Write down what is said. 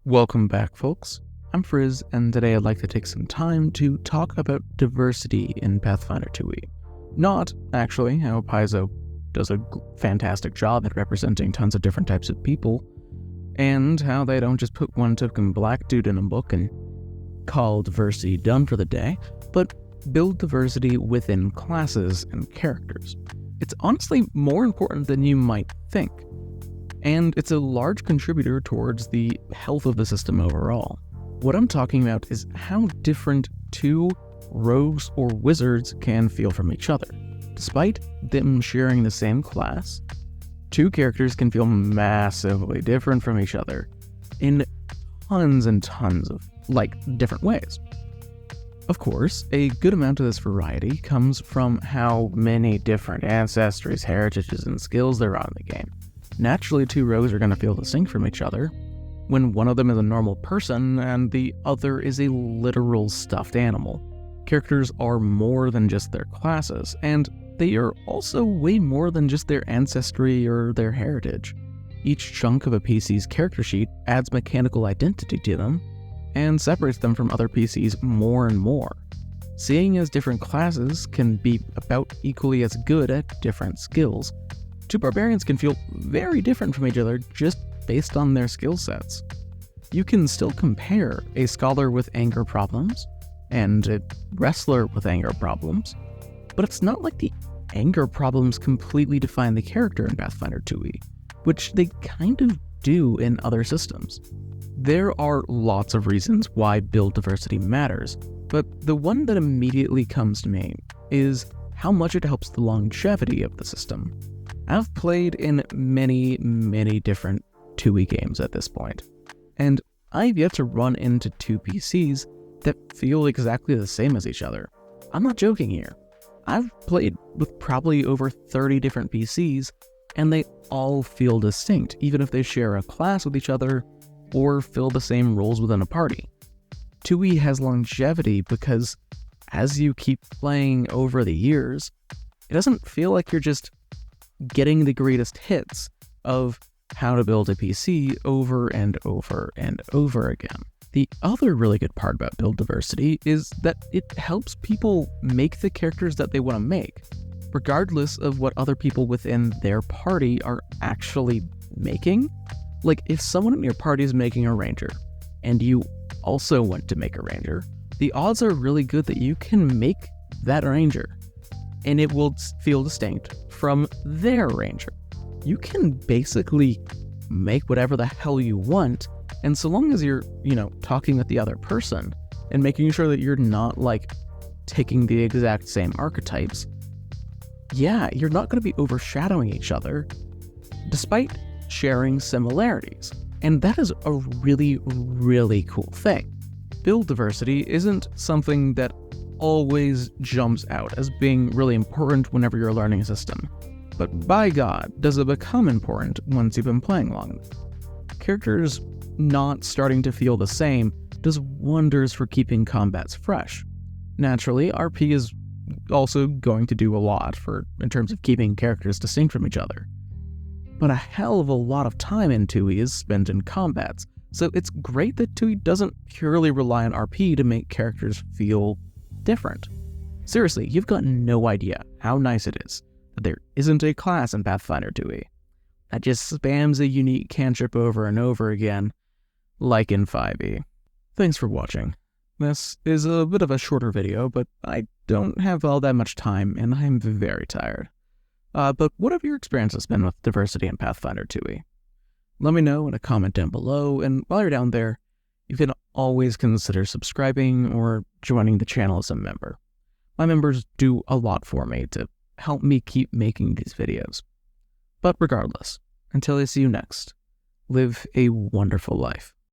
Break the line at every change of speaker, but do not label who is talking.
Welcome back, folks. I'm Frizz, and today I'd like to take some time to talk about diversity in Pathfinder 2e. Not, actually, how Paizo does a fantastic job at representing tons of different types of people, and how they don't just put one token black dude in a book and call diversity done for the day, but build diversity within classes and characters. It's honestly more important than you might think, and it's a large contributor towards the health of the system overall. What I'm talking about is how different two rogues or wizards can feel from each other. Despite them sharing the same class, two characters can feel massively different from each other in tons and tons of, different ways. Of course, a good amount of this variety comes from how many different ancestries, heritages, and skills there are in the game. Naturally, two rogues are going to feel distinct from each other when one of them is a normal person and the other is a literal stuffed animal. Characters are more than just their classes, and they are also way more than just their ancestry or their heritage. Each chunk of a PC's character sheet adds mechanical identity to them and separates them from other PCs more and more. Seeing as different classes can be about equally as good at different skills, two barbarians can feel very different from each other just based on their skill sets. You can still compare a scholar with anger problems and a wrestler with anger problems, but it's not like the anger problems completely define the character in Pathfinder 2e, which they kind of do in other systems. There are lots of reasons why build diversity matters, but the one that immediately comes to me is how much it helps the longevity of the system. I've played in many different 2e games at this point, and I've yet to run into two PCs that feel exactly the same as each other. I'm not joking here. I've played with probably over 30 different PCs, and they all feel distinct, even if they share a class with each other or fill the same roles within a party. 2e has longevity because as you keep playing over the years, it doesn't feel like you're just getting the greatest hits of how to build a PC over and over and over again. The other really good part about build diversity is that it helps people make the characters that they want to make, regardless of what other people within their party are actually making. Like, if someone in your party is making a ranger, and you also want to make a ranger, the odds are really good that you can make that ranger, and it will feel distinct from their ranger. You can basically make whatever the hell you want, and so long as you're, talking with the other person and making sure that you're not, taking the exact same archetypes, you're not going to be overshadowing each other, despite sharing similarities. And that is a really cool thing. Build diversity isn't something that always jumps out as being really important whenever you're learning a system, but by God, does it become important once you've been playing long enough. Characters not starting to feel the same does wonders for keeping combats fresh. Naturally, RP is also going to do a lot in terms of keeping characters distinct from each other. But a hell of a lot of time in 2e is spent in combats, so it's great that 2e doesn't purely rely on RP to make characters feel different. Seriously, you've got no idea how nice it is that there isn't a class in Pathfinder 2e that just spams a unique cantrip over and over again, like in 5e. Thanks for watching. This is a bit of a shorter video, but I don't have all that much time, and I'm very tired. But what have your experiences been with diversity in Pathfinder 2e? Let me know in a comment down below, and while you're down there, you can always consider subscribing or joining the channel as a member. My members do a lot for me to help me keep making these videos. But regardless, until I see you next, live a wonderful life.